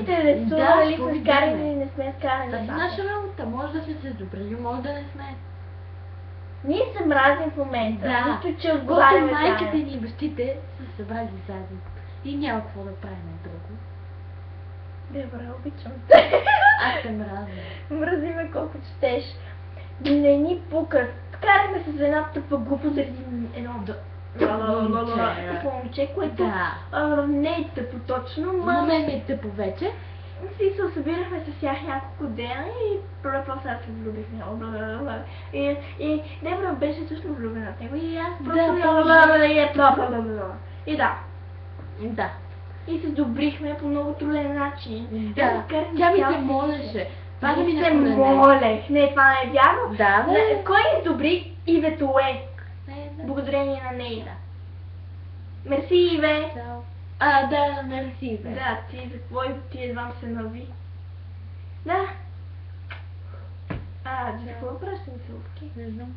сте рисували, сме скарали или не сме скарали. Това е наша работа. Може да сме се добрили, може да не сме. Ние се мразим в момента. Да. Нищо, че отговаряме майките заедно. ни и бащите са събрали заедно. И няма какво да правим друго. Добре, обичам те. Аз те мразя. Мрази ме колко четеш. Не ни пука. Караме се за една тъпа глупост заради едно момче, което не е тъпо точно, Но мен е тъпо вече. си се събирахме с тях няколко дена и просто се влюбихме. И Дебра беше също влюбена в него и аз просто и да. Да. И се добрихме по много труден начин. Да. Тя ми се молеше. Това да ми се молех. Не, това не е вярно. Да, бе. Кой издобри Ивето Е? Благодарение на нея. Мерси, Иве. Да, мерси, Иве. Да, ти за какво и ти едва се нави. Да. За какво пращам целувки? Не знам.